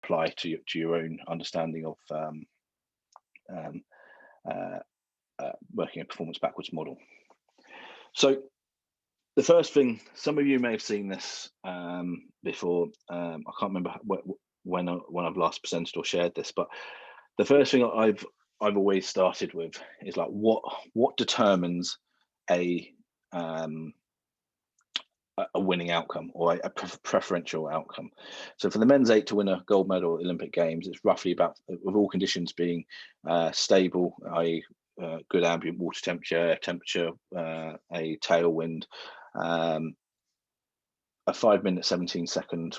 apply to your own understanding of working a performance backwards model. So the first thing, some of you may have seen this before. I can't remember when I've last presented or shared this, but the first thing I've always started with is like what determines a winning outcome, or a preferential outcome. So for the men's 8 to win a gold medal at Olympic Games, it's roughly about, with all conditions being stable, i.e. Good ambient water temperature, a tailwind, a 5 minute 17-second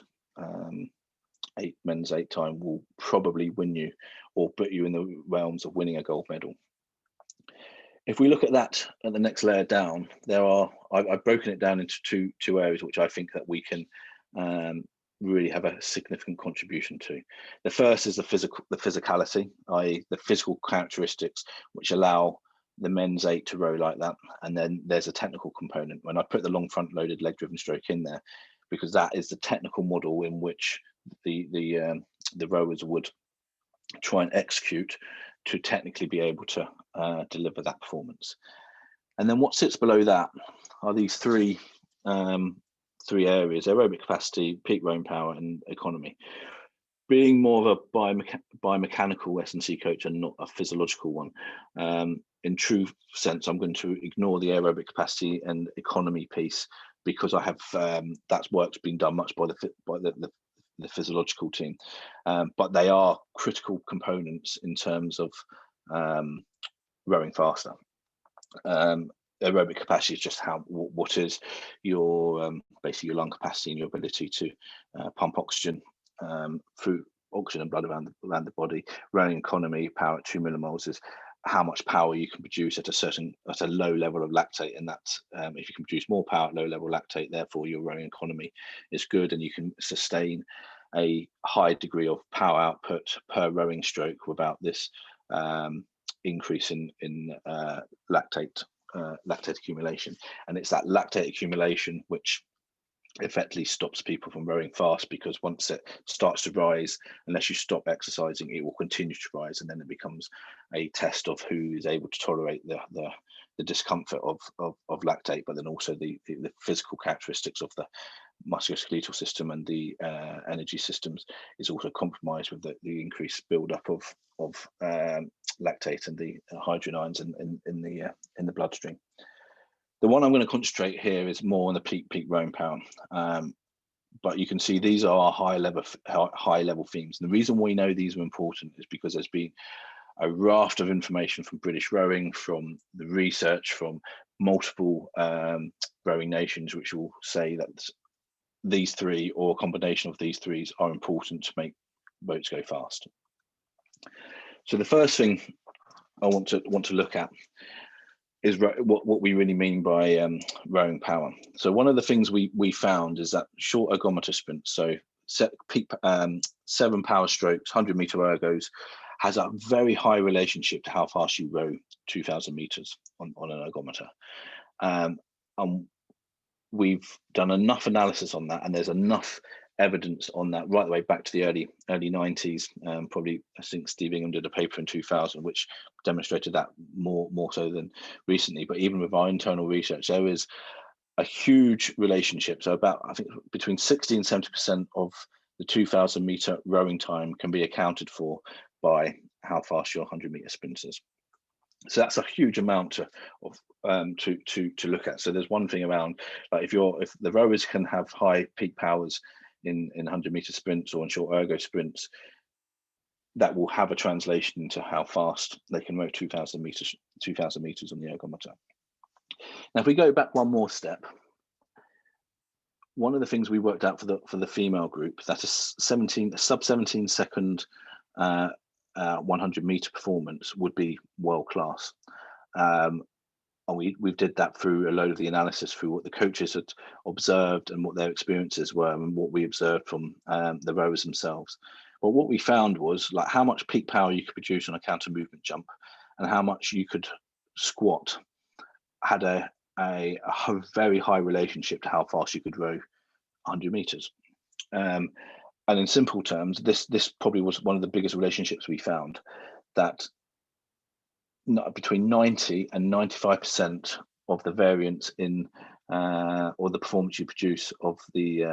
men's 8 time will probably win you or put you in the realms of winning a gold medal. If we look at that at the next layer down, I've broken it down into two areas which I think that we can really have a significant contribution to. The first is the physicality, i.e. the physical characteristics which allow the men's 8 to row like that. And then there's a technical component. When I put the long front loaded leg driven stroke in there, because that is the technical model in which the rowers would try and execute to technically be able to deliver that performance. And then what sits below that are these three areas: aerobic capacity, peak rowing power, and economy. Being more of a biomechanical S&C coach and not a physiological one, in true sense, I'm going to ignore the aerobic capacity and economy piece, because I have that's work's been done much by the physiological team, but they are critical components in terms of rowing faster. Aerobic capacity is just what is your basically your lung capacity and your ability to pump oxygen through oxygen and blood around the body. Rowing economy, power at 2 millimoles, is how much power you can produce at a low level of lactate, and that's if you can produce more power at low level lactate, therefore your rowing economy is good, and you can sustain a high degree of power output per rowing stroke without this increase in lactate accumulation. And it's that lactate accumulation which effectively stops people from rowing fast, because once it starts to rise, unless you stop exercising, it will continue to rise, and then it becomes a test of who is able to tolerate the discomfort of lactate, but then also the physical characteristics of the musculoskeletal system and the energy systems is also compromised with the increased buildup of lactate and the hydrogen ions in the bloodstream. The one I'm going to concentrate here is more on the peak rowing power, but you can see these are high level themes. And the reason we know these are important is because there's been a raft of information from British Rowing, from the research from multiple rowing nations, which will say that these three, or a combination of these three, are important to make boats go fast. So the first thing I want to look at is what we really mean by rowing power. So one of the things we found is that short ergometer sprints, so peak 7 power strokes, 100-meter ergos, has a very high relationship to how fast you row 2,000 meters on an ergometer. And we've done enough analysis on that, and there's enough evidence on that right the way back to the early 90s. Probably, I think Steve Ingham did a paper in 2000 which demonstrated that more so than recently. But even with our internal research, there is a huge relationship. So about, I think, between 60 and 70% of the 2,000 meter rowing time can be accounted for by how fast your 100-meter sprint is. So that's a huge amount to look at. So there's one thing around, like, if the rowers can have high peak powers in 100-meter sprints or in short ergo sprints, that will have a translation into how fast they can row 2,000 meters on the ergometer. Now, if we go back one more step, one of the things we worked out for the female group, that a sub 17 second 100-meter performance would be world class. And we did that through a load of the analysis, through what the coaches had observed and what their experiences were, and what we observed from the rowers themselves. But what we found was, like, how much peak power you could produce on a counter movement jump and how much you could squat had a very high relationship to how fast you could row 100 meters. And in simple terms, this probably was one of the biggest relationships we found, that between 90 and 95% of the variance in or the performance you produce of the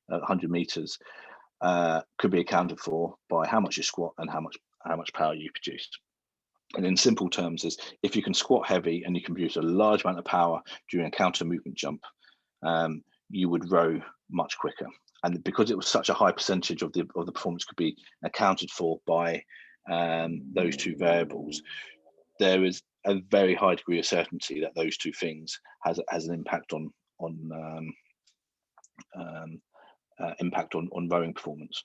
100 meters could be accounted for by how much you squat and how much power you produce. And in simple terms is, if you can squat heavy and you can produce a large amount of power during a counter movement jump, you would row much quicker. And because it was such a high percentage of the performance could be accounted for by those two variables, there is a very high degree of certainty that those two things has an impact on rowing performance.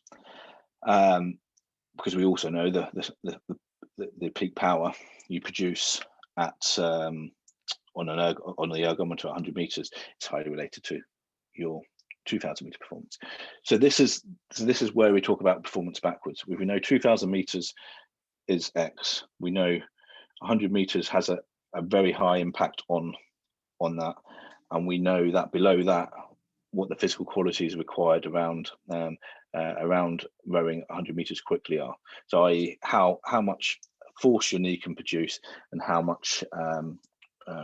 Because we also know the peak power you produce at on the ergometer at 100 meters is highly related to your 2000 meter performance. So this is where we talk about performance backwards. We know 2000 meters is X. We know 100 meters has a very high impact on that, and we know that below that what the physical qualities required around rowing 100 meters quickly are. So i.e. how much force your knee can produce and how much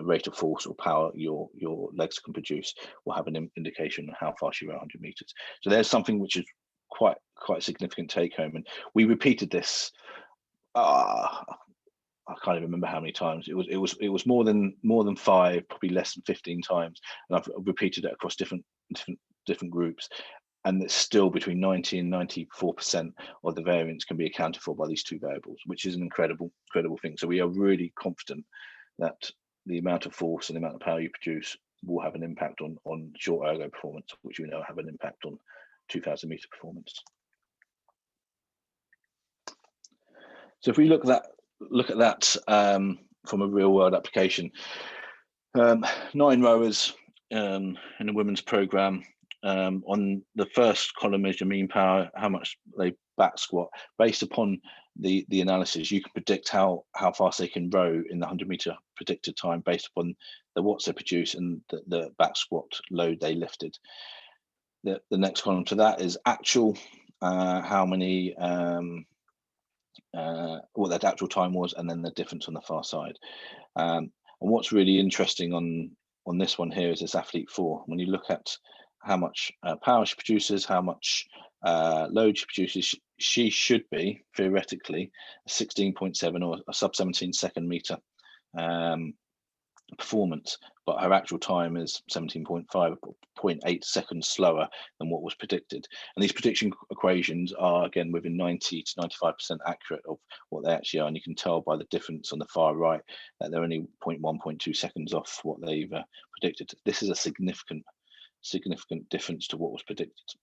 rate of force or power your legs can produce will have an indication on how fast you row 100 meters. So there's something which is quite significant take home, and we repeated this I can't even remember how many times. It was more than 5, probably less than 15 times, and I've repeated it across different groups, and it's still between 90 and 94% of the variance can be accounted for by these two variables, which is an incredible thing. So we are really confident that the amount of force and the amount of power you produce will have an impact on short ergo performance, which we know have an impact on 2000 meter performance. So if we look at that from a real world application, 9 rowers in a women's program. On the first column is your mean power, how much they back squat. Based upon the analysis, you can predict how fast they can row in the 100 meter predicted time based upon the watts they produce and the back squat load they lifted. The next column to that is actual, how many what that actual time was, and then the difference on the far side. And what's really interesting on this one here is this athlete 4. When you look at how much power she produces, how much load she produces, she should be theoretically 16.7 or a sub 17 second meter performance, but her actual time is 17.5, 0.8 seconds slower than what was predicted. And these prediction equations are again within 90 to 95% accurate of what they actually are, and you can tell by the difference on the far right that they're only 0.1, 0.2 seconds off what they've predicted. This is a significant difference to what was predicted.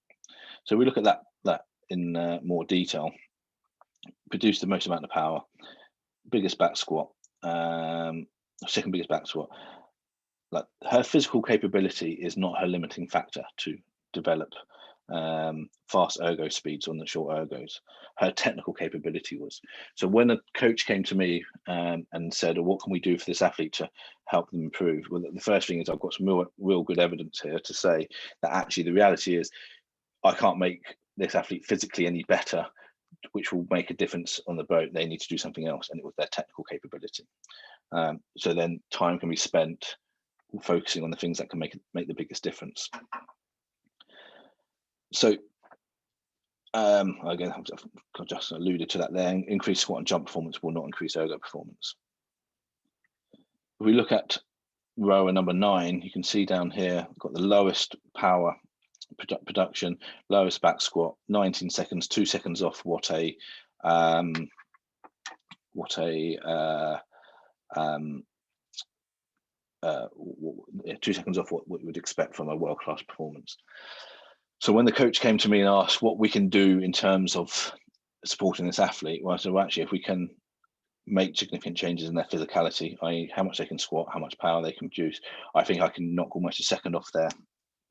So we look at that in more detail. Produce the most amount of power, biggest back squat, second biggest back squat. Like, her physical capability is not her limiting factor to develop fast ergo speeds on the short ergos. Her technical capability was. So when a coach came to me and said, oh, what can we do for this athlete to help them improve? Well, the first thing is I've got some real good evidence here to say that actually the reality is I can't make this athlete physically any better, which will make a difference on the boat. They need to do something else, and it was their technical capability. So then time can be spent focusing on the things that can make the biggest difference. So again, I've just alluded to that there. Increased squat and jump performance will not increase ergo performance. If we look at rower number 9, you can see down here we've got the lowest power production, lowest back squat, 19 seconds, 2 seconds off what a 2 seconds off what we would expect from a world-class performance. So when the coach came to me and asked what we can do in terms of supporting this athlete, well, I said, well, actually, if we can make significant changes in their physicality, i.e. how much they can squat, how much power they can produce, I think I can knock almost a second off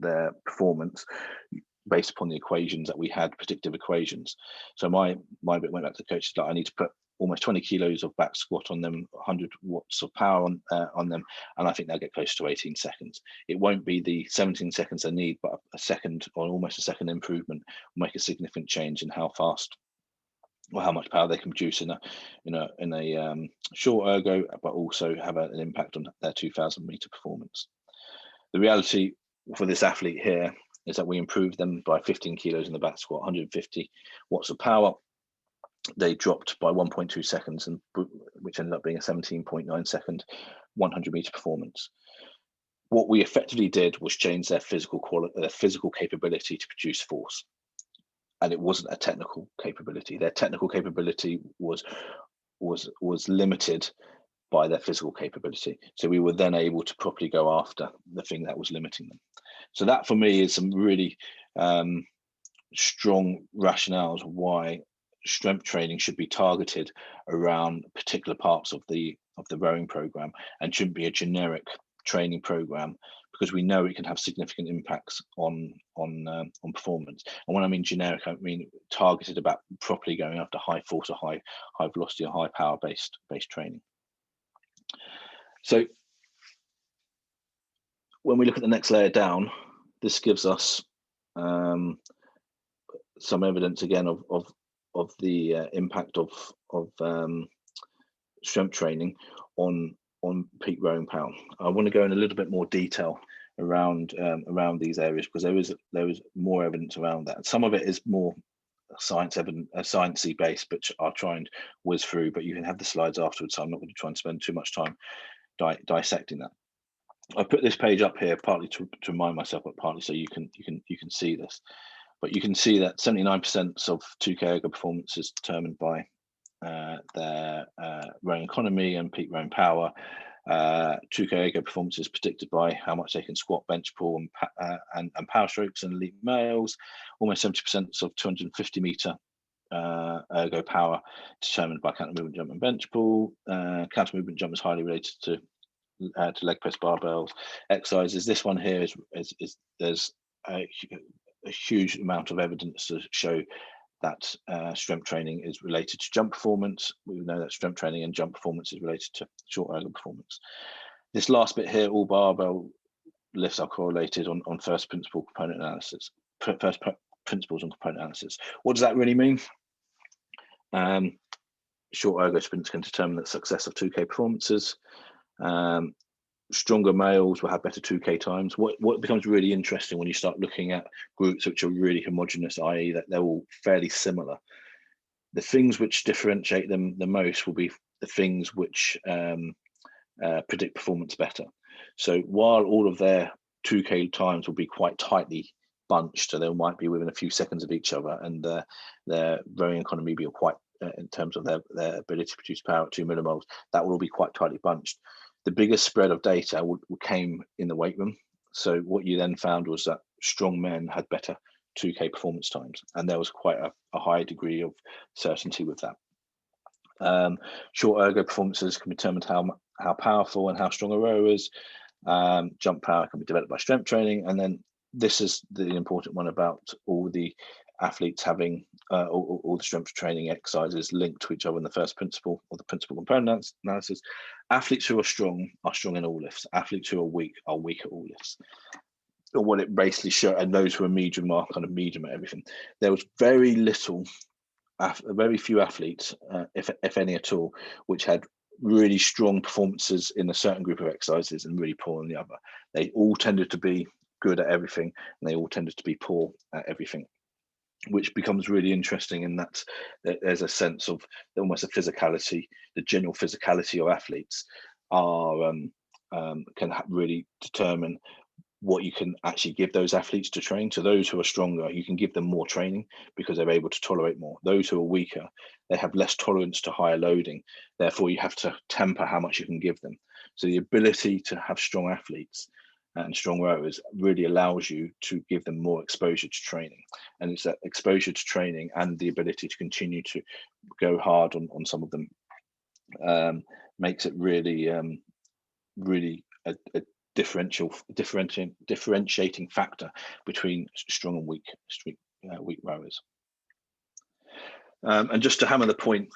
their performance based upon the equations that we had, predictive equations. So my bit went back to the coach, like, I need to put almost 20 kilos of back squat on them, 100 watts of power on them, and I think they'll get close to 18 seconds. It won't be the 17 seconds they need, but a second or almost a second improvement will make a significant change in how fast or how much power they can produce in a short ergo, but also have an impact on their 2,000 meter performance. The reality for this athlete here is that we improved them by 15 kilos in the back squat, 150 watts of power. They dropped by 1.2 seconds, and which ended up being a 17.9 second 100 meter performance. What we effectively did was change their physical capability to produce force, and it wasn't a technical capability. Their technical capability was limited by their physical capability. So we were then able to properly go after the thing that was limiting them. So that for me is some really strong rationales why strength training should be targeted around particular parts of the rowing program and shouldn't be a generic training program, because we know it can have significant impacts on performance. And when I mean generic, I mean targeted about properly going after high force or high velocity or high power based training. So when we look at the next layer down, this gives us some evidence again of the impact of strength training on peak rowing power. I want to go in a little bit more detail around these areas, because there is more evidence around that. Some of it is more sciencey based, which I'll try and whiz through, but you can have the slides afterwards, so I'm not going to try and spend too much time dissecting that. I put this page up here partly to remind myself, but partly so you can see this. But you can see that 79% of 2K ergo performance is determined by their rowing economy and peak rowing power. 2K ergo performance is predicted by how much they can squat, bench, pull, and power strokes in elite males. Almost 70% of 250 meter ergo power determined by counter movement jump and bench pull. Counter movement jump is highly related to leg press barbells exercises. This one here is there's a huge amount of evidence to show that strength training is related to jump performance. We know that strength training and jump performance is related to short ergo performance. This last bit here, all barbell lifts are correlated on first principle component analysis. First principles and component analysis. What does that really mean? Short ergo sprints can determine the success of 2K performances. Stronger males will have better 2K times. What becomes really interesting when you start looking at groups which are really homogeneous, i.e. that they're all fairly similar, the things which differentiate them the most will be the things which predict performance better. So while all of their 2K times will be quite tightly bunched, so they might be within a few seconds of each other, and their rowing economy will be quite, in terms of their ability to produce power at 2 millimoles, that will all be quite tightly bunched. The biggest spread of data came in the weight room. So what you then found was that strong men had better 2K performance times, and there was quite a high degree of certainty with that. Short ergo performances can be determined how powerful and how strong a rower is. Jump power can be developed by strength training, and then this is the important one about all the athletes having all the strength training exercises linked to each other in the first principle or the principle component analysis. Athletes who are strong in all lifts. Athletes who are weak at all lifts. Or what it basically showed, and those who are medium are kind of medium at everything. There was very few athletes, if any at all, which had really strong performances in a certain group of exercises and really poor in the other. They all tended to be good at everything, and they all tended to be poor at everything, which becomes really interesting in that there's a sense of almost a physicality, the general physicality of athletes can really determine what you can actually give those athletes to train. So those who are stronger, you can give them more training because they're able to tolerate more. Those who are weaker, they have less tolerance to higher loading. Therefore, you have to temper how much you can give them. So the ability to have strong athletes and strong rowers really allows you to give them more exposure to training. And it's that exposure to training and the ability to continue to go hard on some of them makes it really, really a differentiating factor between strong and weak rowers. And just to hammer the point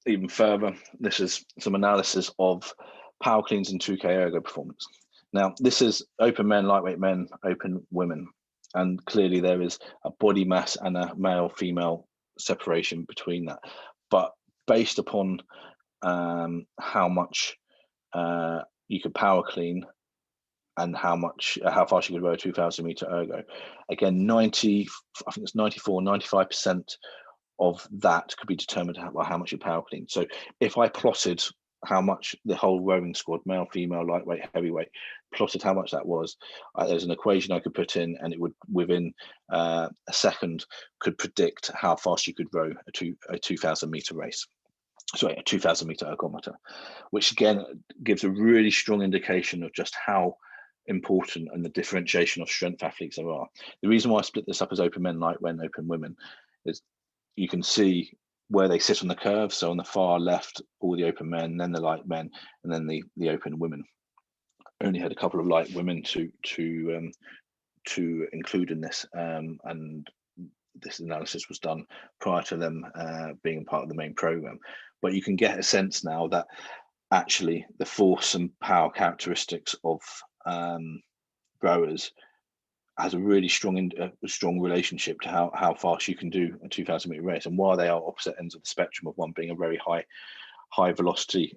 even further, this is some analysis of power cleans and 2K ergo performance. Now, this is open men, lightweight men, open women, and clearly there is a body mass and a male-female separation between that. But based upon how much you could power clean and how fast you could row a 2,000 meter ergo, again, 95% of that could be determined by how much you power clean. So if I plotted how much the whole rowing squad, male, female, lightweight, heavyweight, plotted how much that was, there's an equation I could put in, and it would, within a second, could predict how fast you could row a 2,000 meter race. Sorry, a 2,000 meter ergometer, which again gives a really strong indication of just how important and the differentiation of strength athletes there are. The reason why I split this up as open men, lightweight, and open women is you can see where they sit on the curve. So on the far left, all the open men, then the light men, and then the open women. Only had a couple of light women to include in this, and this analysis was done prior to them being part of the main program. But you can get a sense now that actually the force and power characteristics of rowers has a really strong relationship to how fast you can do a 2,000 meter race, and while they are opposite ends of the spectrum, of one being a very high velocity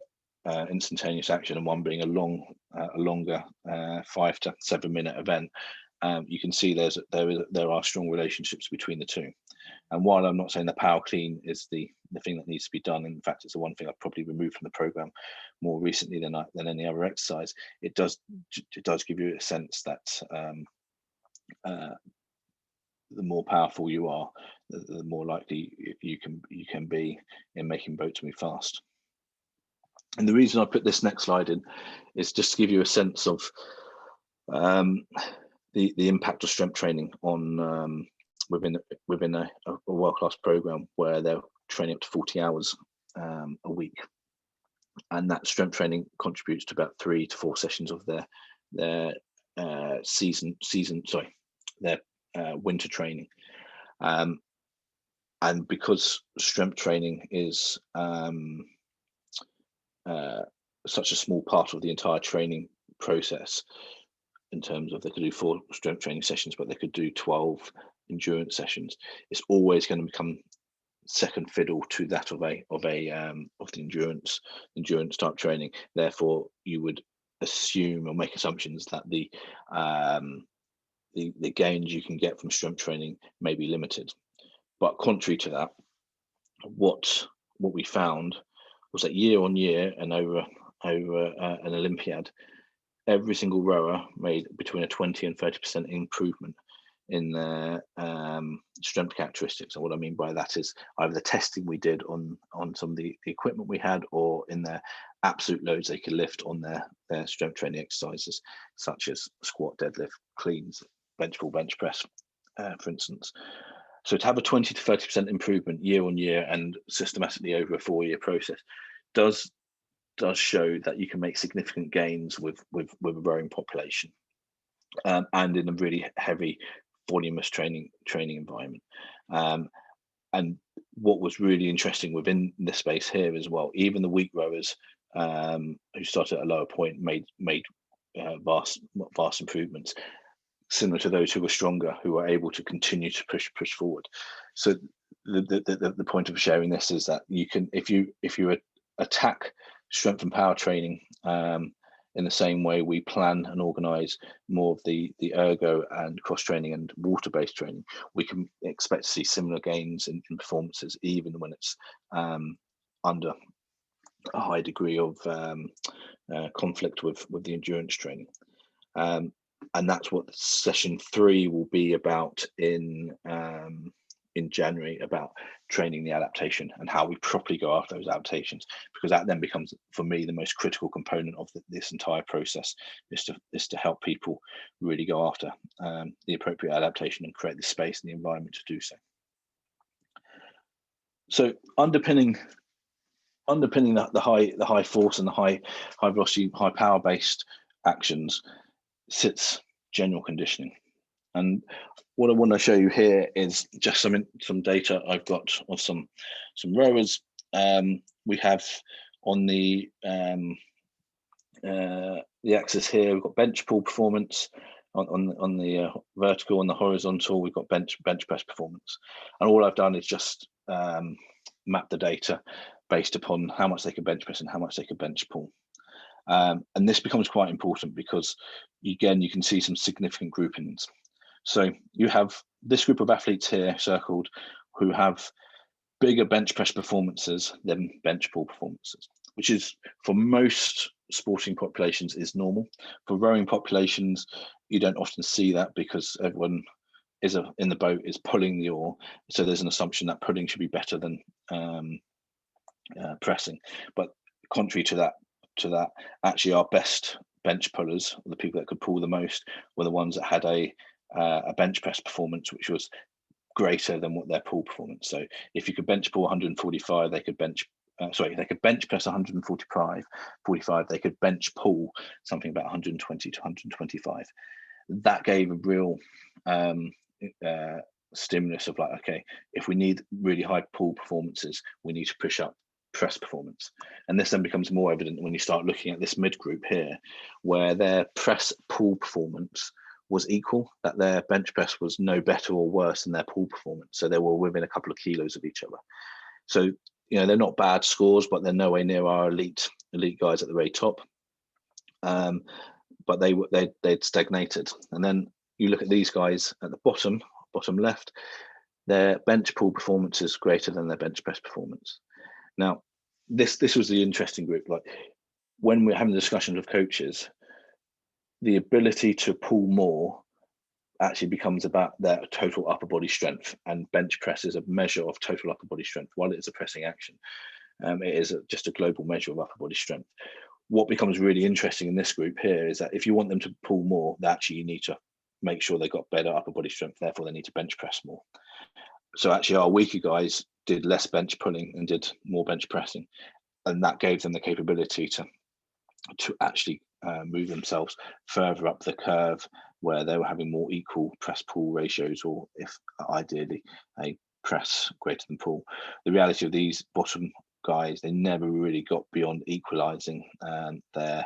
instantaneous action and one being a longer 5 to 7 minute event, you can see there are strong relationships between the two. And while I'm not saying the power clean is the thing that needs to be done, in fact it's the one thing I've probably removed from the program more recently than any other exercise, it does give you a sense that the more powerful you are, the more likely you can be in making boats move fast. And the reason I put this next slide in is just to give you a sense of the impact of strength training on within a world-class program where they're training up to 40 hours a week, and that strength training contributes to about 3 to 4 sessions of their winter training. And because strength training is such a small part of the entire training process, in terms of they could do 4 strength training sessions, but they could do 12 endurance sessions, it's always going to become second fiddle to that of the endurance type training. Therefore, you would assume or make assumptions that the gains you can get from strength training may be limited. But contrary to that, what we found was that year on year and over an Olympiad, every single rower made between a 20 and 30% improvement in their strength characteristics. And what I mean by that is either the testing we did on some of the equipment we had, or in their absolute loads they could lift on their strength training exercises, such as squat, deadlift, cleans, bench pull, bench press, for instance. So to have a 20 to 30% improvement year on year and systematically over a 4-year process does show that you can make significant gains with a rowing population, and in a really heavy voluminous training environment. And what was really interesting within this space here as well, even the weak rowers who started at a lower point made vast improvements, similar to those who were stronger, who were able to continue to push forward. So the point of sharing this is that you can, if you attack strength and power training in the same way we plan and organize more of the ergo and cross training and water-based training, we can expect to see similar gains in performances, even when it's under a high degree of conflict with the endurance training. And that's what session 3 will be about in January, about training the adaptation and how we properly go after those adaptations, because that then becomes, for me, the most critical component of this entire process, is to help people really go after the appropriate adaptation and create the space and the environment to do so. So underpinning the high force and the high velocity, high power based actions sits general conditioning. And what I want to show you here is just some data I've got of some rowers we have on the axis here, we've got bench pull performance. On the vertical, on the horizontal, we've got bench press performance. And all I've done is just map the data based upon how much they could bench press and how much they could bench pull. And this becomes quite important because, again, you can see some significant groupings. So you have this group of athletes here circled who have bigger bench press performances than bench pull performances, which is, for most sporting populations, is normal. For rowing populations, you don't often see that because everyone is in the boat is pulling the oar, so there's an assumption that pulling should be better than pressing. But contrary to that, actually our best bench pullers, the people that could pull the most, were the ones that had a bench press performance which was greater than what their pull performance. So if you could bench pull 145, they could bench they could bench press 145, they could bench pull something about 120 to 125. That gave a real stimulus of like, okay, if we need really high pull performances, we need to push up press performance. And this then becomes more evident when you start looking at this mid group here, where their press pull performance was equal, that their bench press was no better or worse than their pull performance. So they were within a couple of kilos of each other. So, you know, they're not bad scores, but they're nowhere near our elite guys at the very top. But they'd stagnated. And then you look at these guys at the bottom left, their bench pull performance is greater than their bench press performance. Now, this was the interesting group. Like, when we're having discussions with coaches, the ability to pull more actually becomes about their total upper body strength, and bench press is a measure of total upper body strength. While it is a pressing action, it is just a global measure of upper body strength. What becomes really interesting in this group here is that if you want them to pull more, actually you need to make sure they've got better upper body strength, therefore they need to bench press more. So actually our weaker guys did less bench pulling and did more bench pressing, and that gave them the capability to actually move themselves further up the curve, where they were having more equal press pull ratios, or if ideally a press greater than pull. The reality of these bottom guys, they never really got beyond equalizing their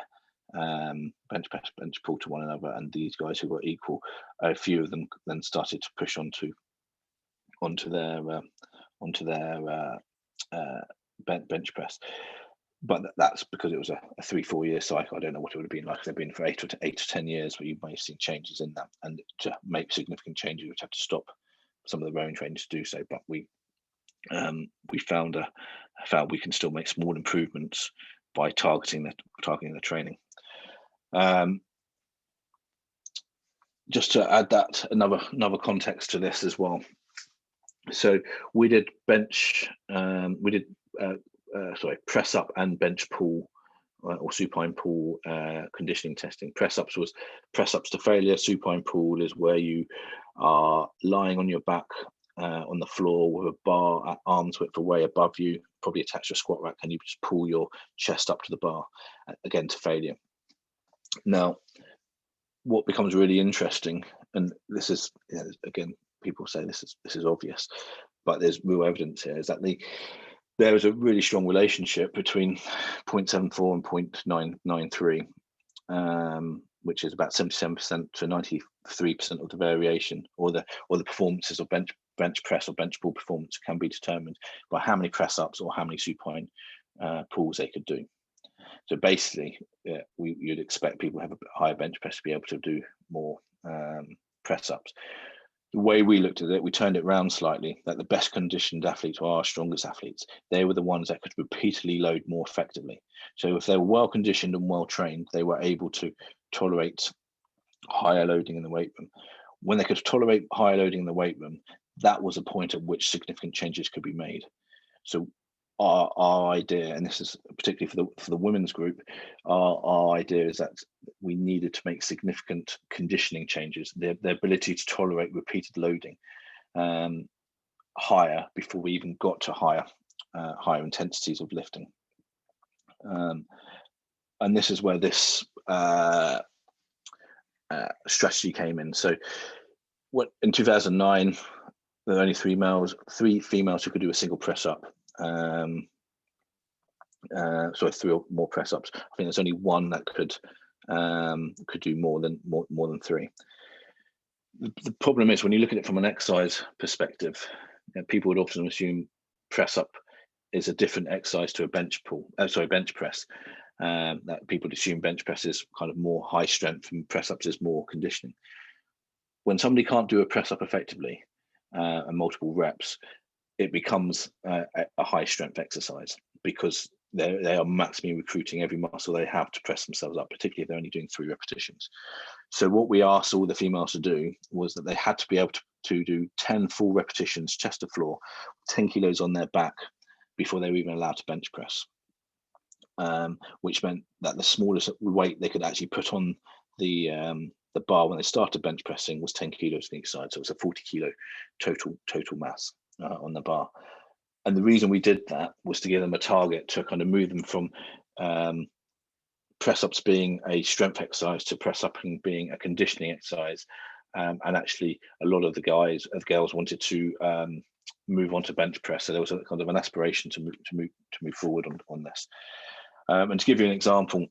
bench press, bench pull to one another, and these guys who were equal, a few of them then started to push onto their bench press. But that's because it was a 3-4 year cycle. I don't know what it would have been like if they'd been for 8 to 10 years, but you may have seen changes in that. And to make significant changes, which had to stop some of the rowing training to do so. But we found we can still make small improvements by targeting the training. Just to add that another context to this as well. So we did press up and bench pull or supine pull conditioning testing. Press ups to failure. Supine pull is where you are lying on your back on the floor with a bar at arm's width away above you, probably attached to a squat rack, and you just pull your chest up to the bar, again to failure. Now, what becomes really interesting, and this is, again, people say this is obvious, but there's real evidence here, is that there is a really strong relationship between 0.74 and 0.993, which is about 77% to 93% of the variation, or the performances of bench press or bench pull performance can be determined by how many press ups or how many supine pulls they could do. So basically, you'd expect people who have a higher bench press to be able to do more press ups. The way we looked at it, we turned it around slightly, that the best conditioned athletes, or our strongest athletes, they were the ones that could repeatedly load more effectively. So if they were well conditioned and well trained, they were able to tolerate higher loading in the weight room. When they could tolerate higher loading in the weight room, that was a point at which significant changes could be made. So our idea, and this is particularly for the women's group, our idea is that we needed to make significant conditioning changes, their ability to tolerate repeated loading higher before we even got to higher intensities of lifting. And this is where this strategy came in. So in 2009, there were only three females who could do a single press up. sorry, 3 or more press ups. I think there's only one that could do more than 3. The problem is when you look at it from an exercise perspective, people would often assume press up is a different exercise to a bench press. That people would assume bench press is kind of more high strength and press ups is more conditioning. When somebody can't do a press up effectively and multiple reps, it becomes a high strength exercise because they are maximally recruiting every muscle they have to press themselves up, particularly if they're only doing 3 repetitions. So what we asked all the females to do was that they had to be able to do 10 full repetitions, chest to floor, 10 kilos on their back before they were even allowed to bench press, which meant that the smallest weight they could actually put on the bar when they started bench pressing was 10 kilos on each side. So it was a 40 kilo total mass on the bar. And the reason we did that was to give them a target to kind of move them from press ups being a strength exercise to press up and being a conditioning exercise. And actually a lot of the girls wanted to move on to bench press. So there was a kind of an aspiration to move forward on this. And to give you an example,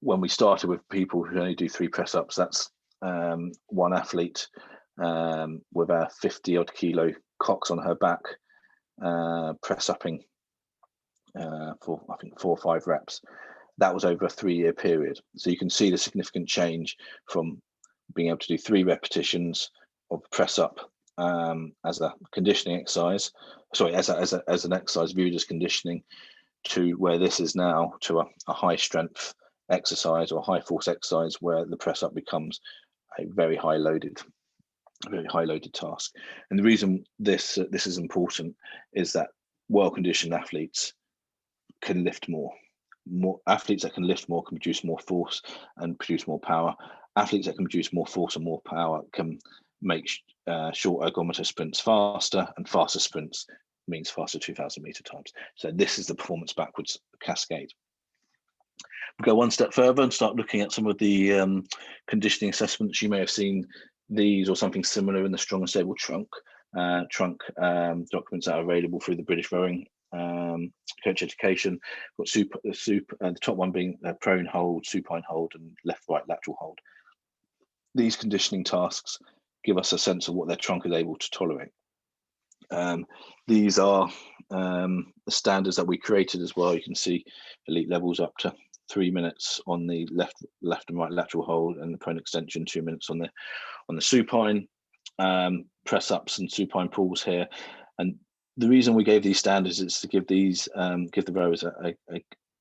when we started with people who only do 3 press ups, that's one athlete with a 50 odd kilo Cox on her back, press upping for I think 4 or 5 reps. That was over a 3-year period. So you can see the significant change from being able to do 3 repetitions of press up as a conditioning exercise, as an exercise viewed as conditioning, to where this is now to a high strength exercise or high force exercise where the press up becomes a very high loaded task. And the reason this is important is that well-conditioned athletes can lift more. Athletes that can lift more can produce more force and produce more power. Athletes that can produce more force and more power can make short ergometer sprints faster, and faster sprints means faster 2,000 meter times. So this is the performance backwards cascade. We go one step further and start looking at some of the conditioning assessments. You may have seen these or something similar in the Strong and Stable trunk documents that are available through the British Rowing Coach Education. Got the top one being prone hold, supine hold, and left-right lateral hold. These conditioning tasks give us a sense of what their trunk is able to tolerate. These are the standards that we created as well. You can see elite levels up to 3 minutes on the left and right lateral hold, and the prone extension 2 minutes on the supine, press ups and supine pulls here. And the reason we gave these standards is to give the rowers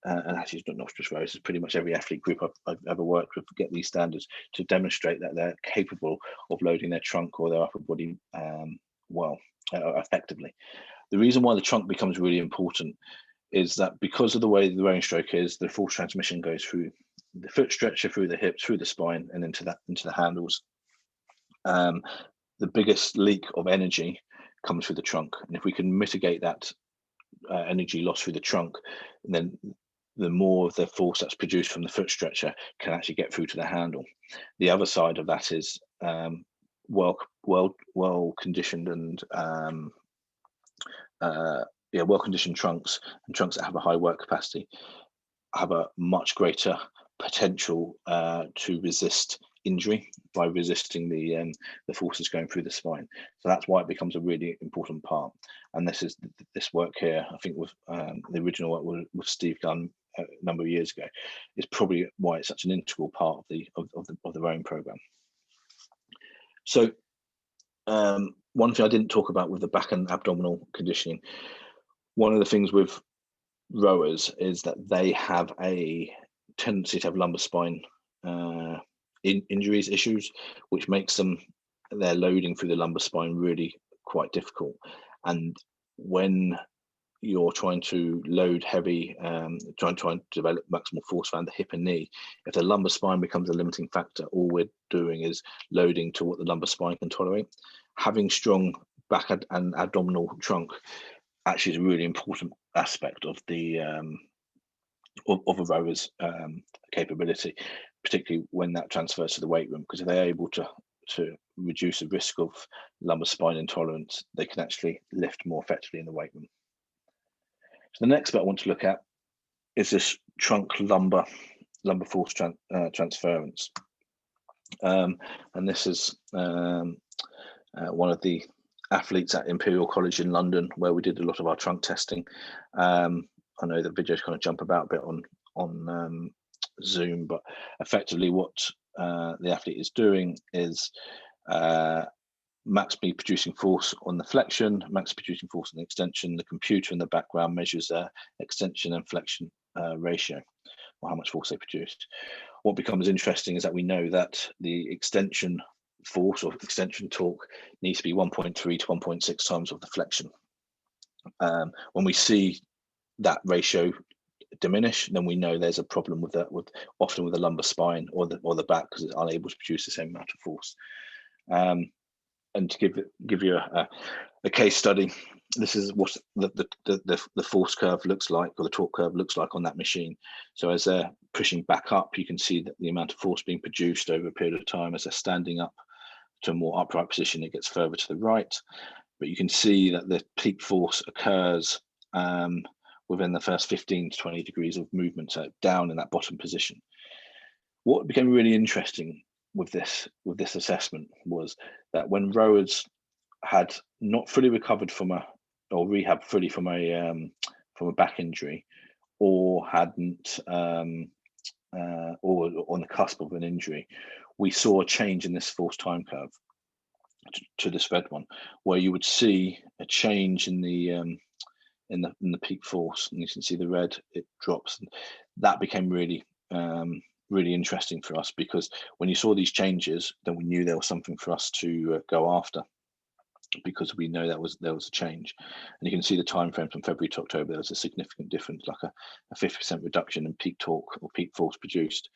and actually it's not just rowers, it's pretty much every athlete group I've ever worked with, get these standards to demonstrate that they're capable of loading their trunk or their upper body effectively. The reason why the trunk becomes really important is that because of the way the rowing stroke is, the force transmission goes through the foot stretcher, through the hips, through the spine, and into the handles. The biggest leak of energy comes through the trunk, and if we can mitigate that energy loss through the trunk, then the more of the force that's produced from the foot stretcher can actually get through to the handle. The other side of that is well conditioned and well-conditioned trunks, and trunks that have a high work capacity have a much greater potential to resist injury by resisting the forces going through the spine. So that's why it becomes a really important part. And this work here, I think with the original work with Steve Gunn a number of years ago, is probably why it's such an integral part of the rowing program. So one thing I didn't talk about with the back and abdominal conditioning, one of the things with rowers is that they have a tendency to have lumbar spine injuries issues, which makes their loading through the lumbar spine really quite difficult. And when you're trying to load heavy, trying to develop maximal force around the hip and knee, if the lumbar spine becomes a limiting factor, all we're doing is loading to what the lumbar spine can tolerate. Having strong back and abdominal trunk actually is a really important aspect of the of a rower's capability, particularly when that transfers to the weight room, because if they're able to reduce the risk of lumbar spine intolerance, they can actually lift more effectively in the weight room. So the next bit I want to look at is this trunk lumbar force transference. And this is one of the athletes at Imperial College in London, where we did a lot of our trunk testing. I know the videos kind of jump about a bit on Zoom, but effectively what the athlete is doing is maximally producing force on the flexion, maximally producing force on the extension. The computer in the background measures their extension and flexion ratio, or how much force they produced. What becomes interesting is that we know that the extension force or extension torque needs to be 1.3 to 1.6 times of the flexion. When we see that ratio diminish, then we know there's a problem with that, often with the lumbar spine or the back, because it's unable to produce the same amount of force. And to give you a case study, this is what the force curve looks like, or the torque curve looks like on that machine. So as they're pushing back up, you can see that the amount of force being produced over a period of time. As they're standing up to a more upright position, it gets further to the right. But you can see that the peak force occurs within the first 15 to 20 degrees of movement, so down in that bottom position. What became really interesting with this assessment was that when rowers had not fully recovered or rehabbed fully from a back injury, or hadn't or on the cusp of an injury, we saw a change in this force time curve to this red one, where you would see a change in the peak force, and you can see the red, it drops. And that became really really interesting for us, because when you saw these changes, then we knew there was something for us to go after, because we know there was a change. And you can see the time frame from February to October, there was a significant difference, like a 50% reduction in peak torque or peak force produced.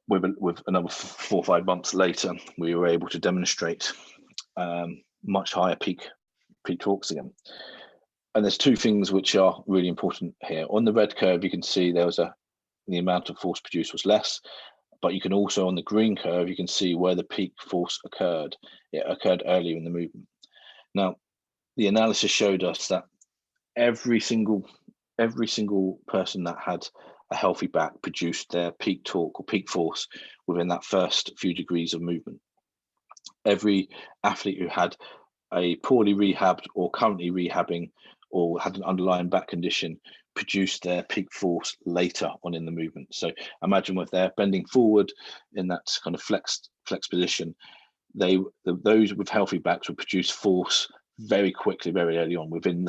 With another 4 or 5 months later, we were able to demonstrate much higher peak torques again. And there's two things which are really important here. On the red curve, you can see there was the amount of force produced was less, but you can also, on the green curve, you can see where the peak force occurred. It occurred earlier in the movement. Now, the analysis showed us that every single person that had a healthy back produced their peak torque or peak force within that first few degrees of movement. Every athlete who had a poorly rehabbed or currently rehabbing or had an underlying back condition produced their peak force later on in the movement. So imagine if they're bending forward in that kind of flexed position, those with healthy backs would produce force very quickly, very early on, within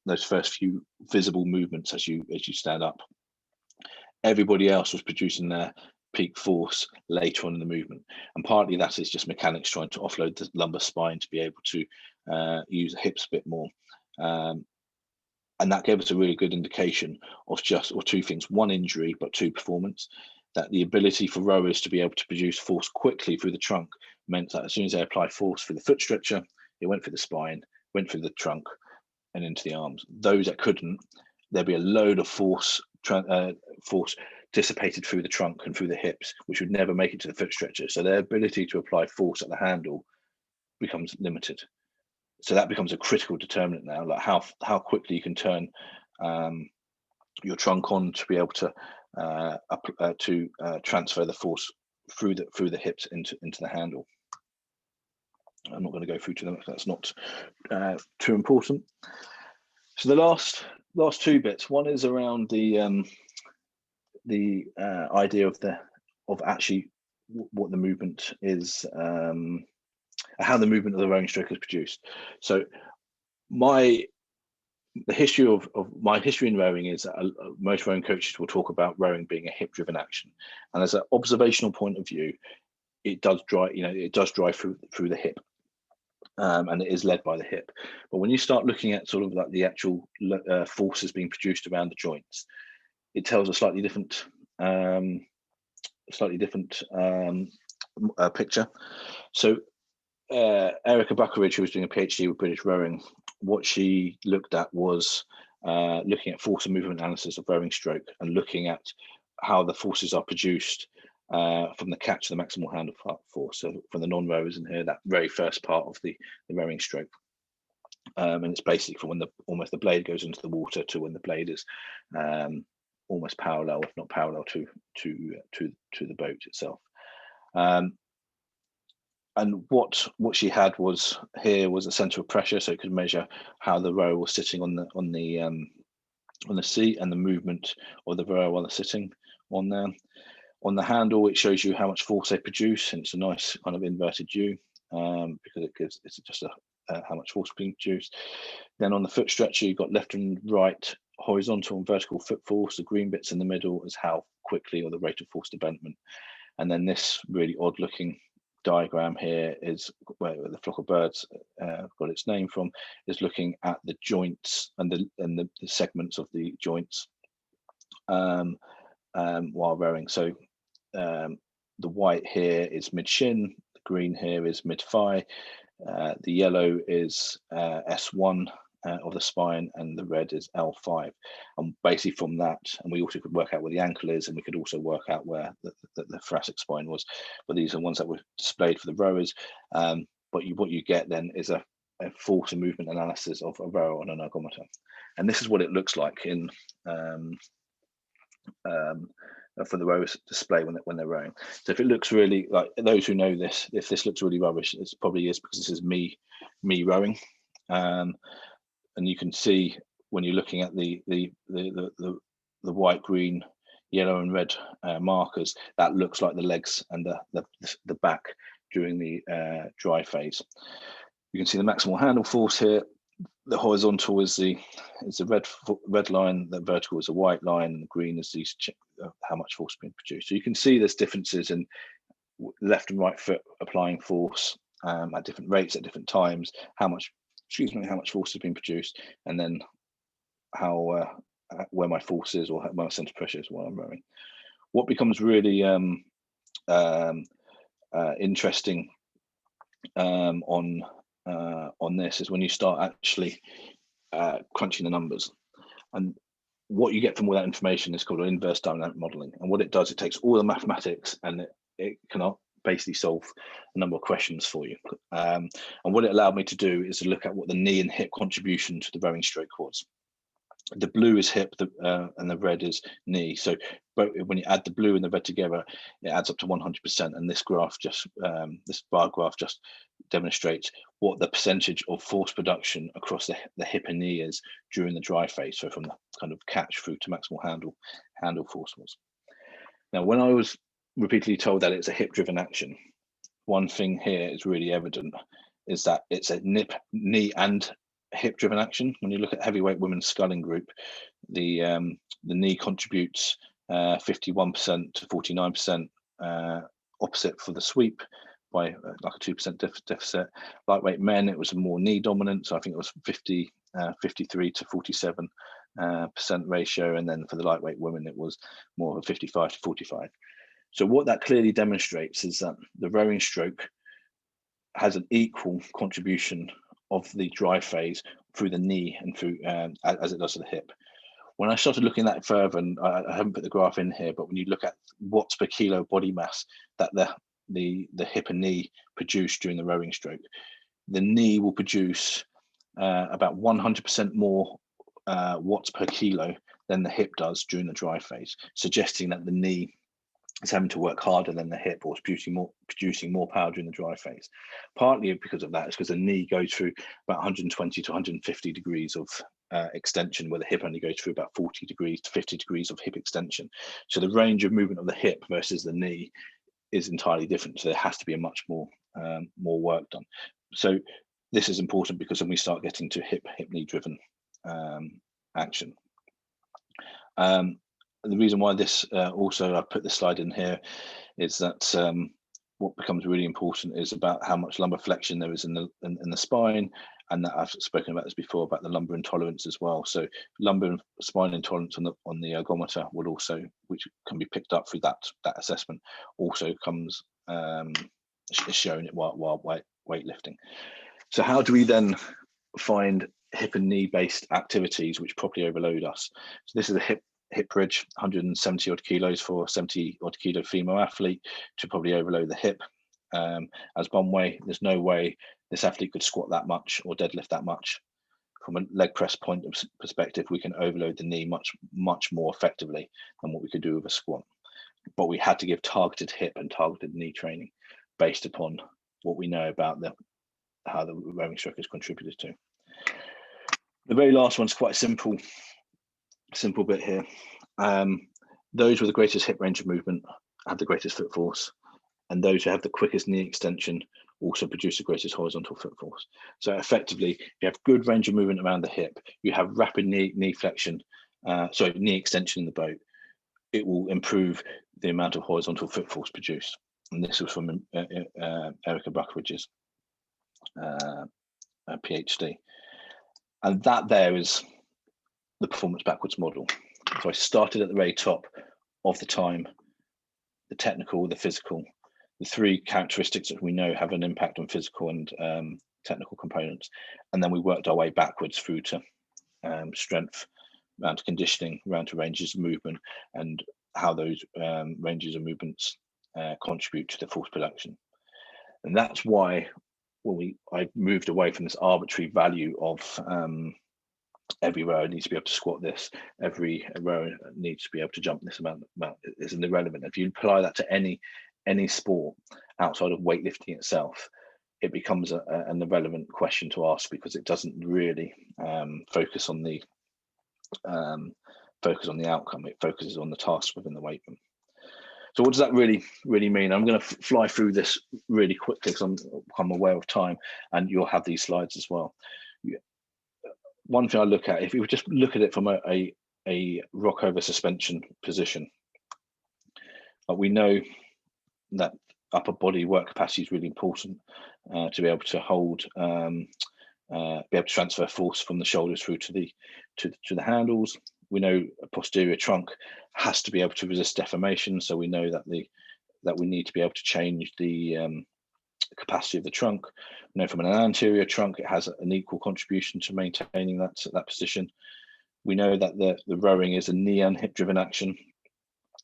those first few visible movements as you stand up. Everybody else was producing their peak force later on in the movement, and partly that is just mechanics trying to offload the lumbar spine to be able to use the hips a bit more. And that gave us a really good indication of two things: one, injury, but two, performance. That the ability for rowers to be able to produce force quickly through the trunk meant that as soon as they applied force through the foot stretcher, it went through the spine, went through the trunk, and into the arms. Those that couldn't, there'd be a load of force dissipated through the trunk and through the hips, which would never make it to the foot stretcher. So their ability to apply force at the handle becomes limited. So that becomes a critical determinant now, like how quickly you can turn your trunk on to be able to transfer the force through the hips into the handle. I'm not going to go through to them, that's not too important. So the last two bits. One is around the idea of actually what the movement is, how the movement of the rowing stroke is produced. So the history of my history in rowing is that most rowing coaches will talk about rowing being a hip-driven action, and as an observational point of view, it does drive through the hip, and it is led by the hip. But when you start looking at sort of like the actual forces being produced around the joints, it tells a slightly different picture. So Erica Buckeridge, who was doing a PhD with British Rowing, what she looked at was looking at force and movement analysis of rowing stroke, and looking at how the forces are produced from the catch to the maximal handle force. So from the non-rowers in here, that very first part of the rowing stroke. And it's basically from when almost the blade goes into the water to when the blade is almost parallel, if not parallel, to the boat itself. And what she had was a center of pressure, so it could measure how the rower was sitting on the seat and the movement of the rower while they're sitting on there. On the handle, it shows you how much force they produce, and it's a nice kind of inverted U, because it's just how much force being produced. Then on the foot stretcher, you've got left and right horizontal and vertical foot force. The green bits in the middle is how quickly, or the rate of forced development. And then this really odd looking diagram here is where the flock of birds got its name from, is looking at the joints and the segments of the joints while rowing. So the white here is mid shin, the green here is mid thigh, the yellow is S1 of the spine, and the red is L5. And basically from that, and we also could work out where the ankle is, and we could also work out where the thoracic spine was. But these are ones that were displayed for the rowers. But what you get then is a force and movement analysis of a rower on an ergometer. And this is what it looks like in for the rowers display when they're rowing. So if it looks really, like those who know this, if this looks really rubbish, it probably is because this is me rowing. And you can see when you're looking at the white, green, yellow, and red markers, that looks like the legs and the back during the dry phase. You can see the maximal handle force here. The horizontal is the red line, the vertical is a white line, and the green is how much force is being produced. So you can see there's differences in left and right foot applying force at different rates at different times, how much force is being produced, and then how where my force is, or my center of pressure is while I'm rowing. What becomes really interesting on this is when you start actually crunching the numbers, and what you get from all that information is called inverse dynamic modeling. And what it does, it takes all the mathematics and it can basically solve a number of questions for you. And what it allowed me to do is to look at what the knee and hip contribution to the rowing stroke was. The blue is hip, and the red is knee. So when you add the blue and the red together, it adds up to 100%. And this graph this bar graph just demonstrates what the percentage of force production across the hip and knee is during the dry phase. So from the kind of catch through to maximal handle force was. Now, when I was repeatedly told that it's a hip-driven action, one thing here is really evident, is that it's a knee and hip-driven action. When you look at heavyweight women's sculling group, the knee contributes 51% to 49%, opposite for the sweep by like a 2% deficit. Lightweight men, it was more knee dominant, so I think it was 53 to 47% ratio, and then for the lightweight women, it was more of a 55 to 45. So what that clearly demonstrates is that the rowing stroke has an equal contribution of the dry phase through the knee and through as it does to the hip. When I started looking at that further, and I haven't put the graph in here, but when you look at watts per kilo body mass that the hip and knee produce during the rowing stroke, the knee will produce about 100% more watts per kilo than the hip does during the dry phase, suggesting that the knee is having to work harder than the hip, or is producing more power during the dry phase. Partly because of that is because the knee goes through about 120 to 150 degrees of extension, where the hip only goes through about 40 degrees to 50 degrees of hip extension. So the range of movement of the hip versus the knee is entirely different. So there has to be a much more work done. So this is important because when we start getting to hip knee driven action. The reason why this also, I put this slide in here, is that what becomes really important is about how much lumbar flexion there is in the spine, and that I've spoken about this before, about the lumbar intolerance as well. So lumbar and spine intolerance on the ergometer will also, which can be picked up through that assessment, also comes shown it while weightlifting. So how do we then find hip and knee based activities which properly overload us? So this is a hip bridge, 170 odd kilos for a 70 odd kilo female athlete to probably overload the hip. As one way, there's no way this athlete could squat that much or deadlift that much from a leg press point of perspective, we can overload the knee much more effectively than what we could do with a squat. But we had to give targeted hip and targeted knee training based upon what we know about how the rowing stroke has contributed to. The very last one's quite a simple bit here. Those with the greatest hip range of movement have the greatest foot force, and those who have the quickest knee extension also produce the greatest horizontal foot force. So effectively, if you have good range of movement around the hip, you have rapid knee flexion, knee extension in the boat, it will improve the amount of horizontal foot force produced. And this was from Erica Buckridge's PhD. And that there is the performance backwards model. So I started at the very top of the time, the technical, the physical, the three characteristics that we know have an impact on physical and technical components. And then we worked our way backwards through to strength, around to conditioning, around to ranges of movement, and how those ranges of movements contribute to the force production. And that's why I moved away from this arbitrary value of every rower needs to be able to squat this, every rower needs to be able to jump this amount is irrelevant. If you apply that to any sport outside of weightlifting itself, it becomes an irrelevant question to ask, because it doesn't really focus on the outcome. It focuses on the task within the weight room. So what does that really mean? I'm going to fly through this really quickly because I'm aware of time, and you'll have these slides as well. One thing I look at, if you just look at it from a rock over suspension position, we know that upper body work capacity is really important to be able to hold, be able to transfer force from the shoulders through to the handles. We know a posterior trunk has to be able to resist deformation, so we know that we need to be able to change the capacity of the trunk. We know from an anterior trunk it has an equal contribution to maintaining that position. We know that the rowing is a knee and hip driven action.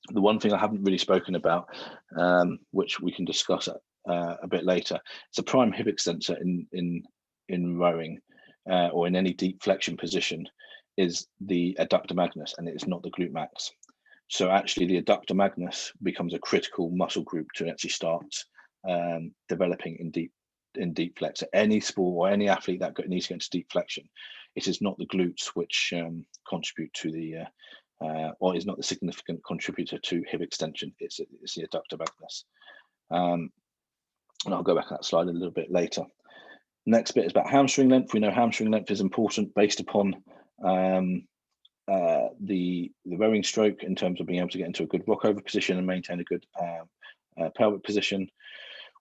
The one thing I haven't really spoken about, which we can discuss a bit later, it's a prime hip extensor in rowing or in any deep flexion position is the adductor magnus, and it is not the glute max. So actually the adductor magnus becomes a critical muscle group to actually start developing in deep flex. Any sport or any athlete that needs to get into deep flexion, it is not the glutes which contribute to the or is not the significant contributor to hip extension. It's the adductor magnus. And I'll go back to that slide a little bit later. Next bit is about hamstring length. We know hamstring length is important based upon the rowing stroke in terms of being able to get into a good rock over position and maintain a good pelvic position.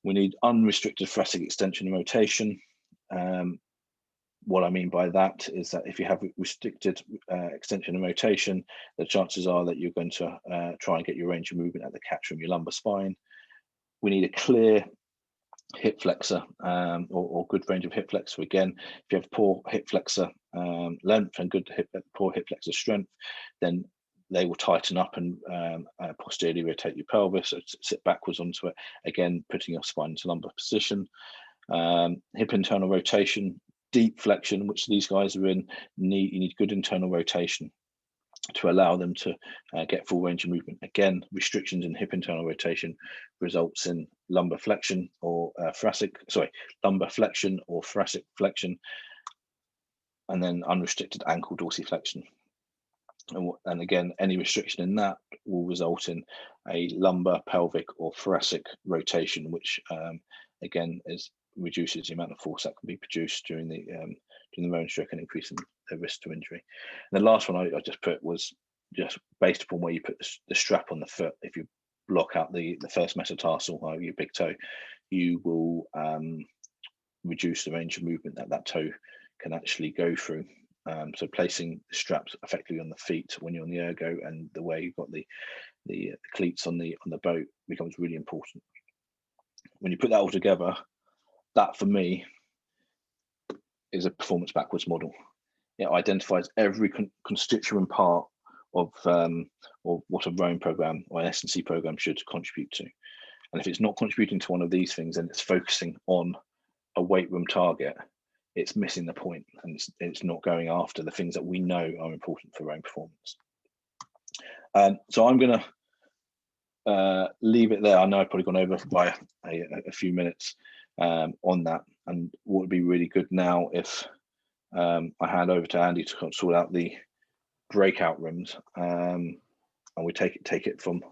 We need unrestricted thoracic extension and rotation. What I mean by that is that if you have restricted extension and rotation, the chances are that you're going to try and get your range of movement at the catch from your lumbar spine. We need a clear hip flexor or good range of hip flexor. Again, if you have poor hip flexor length and poor hip flexor strength, then they will tighten up and posteriorly rotate your pelvis, so sit backwards onto it, again putting your spine into lumbar position. Hip internal rotation, deep flexion, which these guys are in, you need good internal rotation to allow them to get full range of movement. Again, restrictions in hip internal rotation results in lumbar flexion or lumbar flexion or thoracic flexion, and then unrestricted ankle dorsiflexion. And again, any restriction in that will result in a lumbar, pelvic, or thoracic rotation, which again reduces the amount of force that can be produced during the rowing stroke and increasing the risk to injury. And the last one I just put was just based upon where you put the strap on the foot. If you block out the first metatarsal or your big toe, you will reduce the range of movement that toe can actually go through. So placing the straps effectively on the feet when you're on the ergo, and the way you've got the cleats on the boat becomes really important. When you put that all together, that for me is a performance backwards model. It identifies every constituent part of what a rowing program or an S&C program should contribute to. And if it's not contributing to one of these things, and it's focusing on a weight room target, it's missing the point, and it's not going after the things that we know are important for rowing performance. So I'm going to leave it there. I know I've probably gone over by a few minutes on that, and what would be really good now if I hand over to Andy to sort out the breakout rooms, and we take it from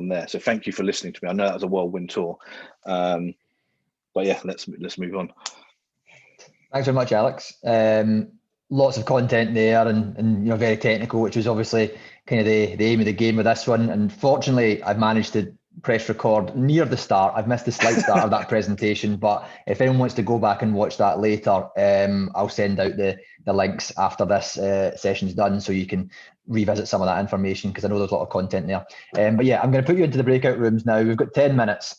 there. So thank you for listening to me. I know that was a whirlwind tour, but yeah, let's move on. Thanks very much, Alex. Lots of content there, and very technical, which was obviously kind of the aim of the game with this one. And fortunately, I've managed to press record near the start. I've missed the slight start of that presentation, but if anyone wants to go back and watch that later, I'll send out the links after this session's done, so you can revisit some of that information, because I know there's a lot of content there. But yeah, I'm going to put you into the breakout rooms now. We've got 10 minutes.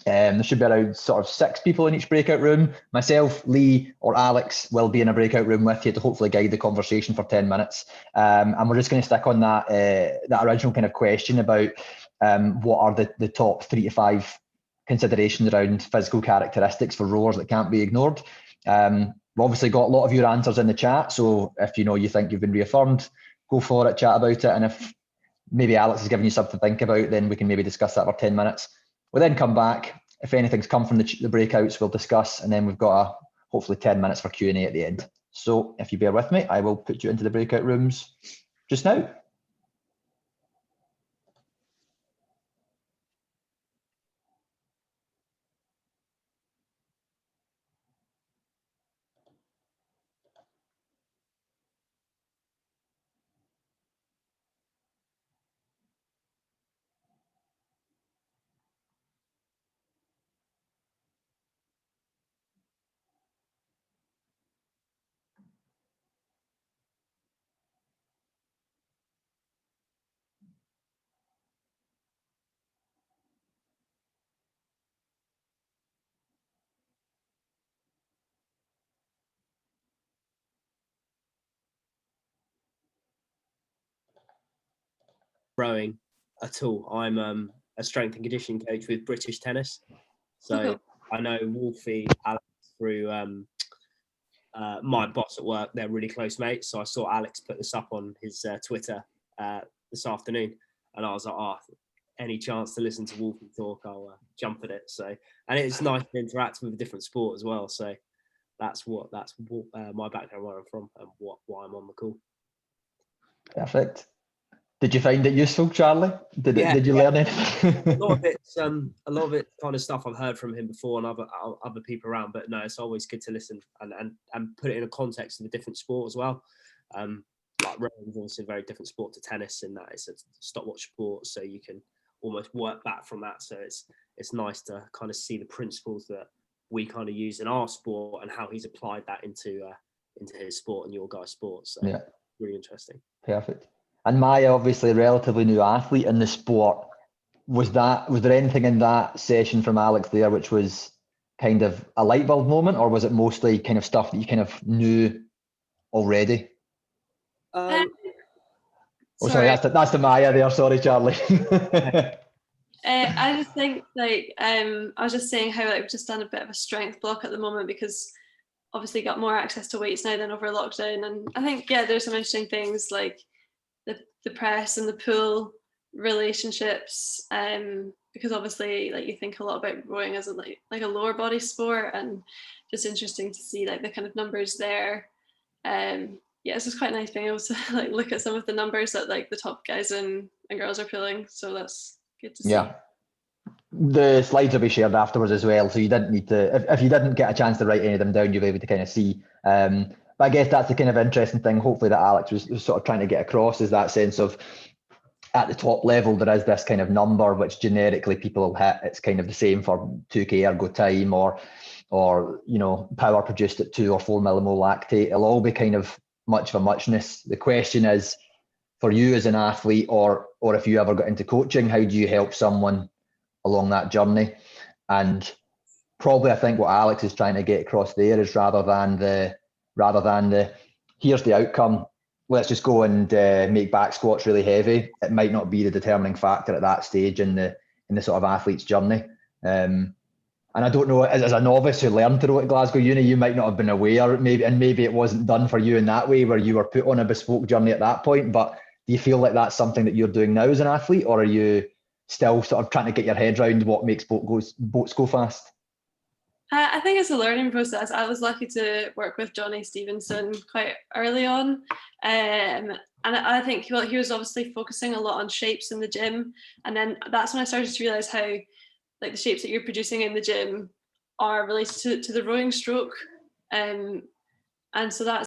There should be around sort of 6 people in each breakout room. Myself, Lee, or Alex will be in a breakout room with you to hopefully guide the conversation for 10 minutes. And we're just going to stick on that original kind of question about what are the top 3 to 5 considerations around physical characteristics for rowers that can't be ignored. We've obviously got a lot of your answers in the chat, so if you think you've been reaffirmed, go for it, chat about it. And if maybe Alex has given you something to think about, then we can maybe discuss that for 10 minutes. We'll then come back. If anything's come from the breakouts, we'll discuss, and then we've got hopefully 10 minutes for Q&A at the end. So if you bear with me, I will put you into the breakout rooms just now. Rowing at all. I'm a strength and conditioning coach with British Tennis, so I know Wolfie, Alex through my boss at work. They're really close mates, so I saw Alex put this up on his Twitter this afternoon, and I was like, any chance to listen to Wolfie talk, I'll jump at it. So, and it's nice to interact with a different sport as well. So that's what my background, where I'm from, and why I'm on the call. Perfect. Did you find it useful, Charlie? Did you learn anything? a lot of it kind of stuff I've heard from him before and other people around, but no, it's always good to listen and put it in a context of a different sport as well. Like rowing is obviously a very different sport to tennis in that it's a stopwatch sport, so you can almost work back from that. So it's nice to kind of see the principles that we kind of use in our sport and how he's applied that into his sport and your guys' sport. So yeah, really interesting. Perfect. And Maya, obviously a relatively new athlete in the sport. Was there anything in that session from Alex there which was kind of a light bulb moment, or was it mostly kind of stuff that you kind of knew already? Sorry, that's the Maya there. Sorry, Charlie. I just think I was just saying how I've just done a bit of a strength block at the moment, because obviously got more access to weights now than over lockdown, and I think there's some interesting things like the press and the pull relationships, because obviously you think a lot about rowing as like a lower body sport, and just interesting to see the kind of numbers there. It's just quite nice being able to look at some of the numbers that the top guys and girls are pulling, so that's good to see. Yeah, the slides will be shared afterwards as well, so you didn't need to, if you didn't get a chance to write any of them down, you'll be able to kind of see. But I guess that's the kind of interesting thing, hopefully, that Alex was sort of trying to get across, is that sense of at the top level, there is this kind of number which generically people will hit. It's kind of the same for 2K ergo time or power produced at 2 or 4 millimole lactate. It'll all be kind of much of a muchness. The question is, for you as an athlete, or if you ever got into coaching, how do you help someone along that journey? And probably I think what Alex is trying to get across there is rather than the here's the outcome, let's just go and make back squats really heavy. It might not be the determining factor at that stage in the sort of athlete's journey. And I don't know, as a novice who learned to row at Glasgow Uni, you might not have been aware, maybe it wasn't done for you in that way, where you were put on a bespoke journey at that point. But do you feel like that's something that you're doing now as an athlete, or are you still sort of trying to get your head around what makes boats go fast? I think it's a learning process. I was lucky to work with Johnny Stevenson quite early on. And I think he was obviously focusing a lot on shapes in the gym. And then that's when I started to realise how like the shapes that you're producing in the gym are related to the rowing stroke. And so that's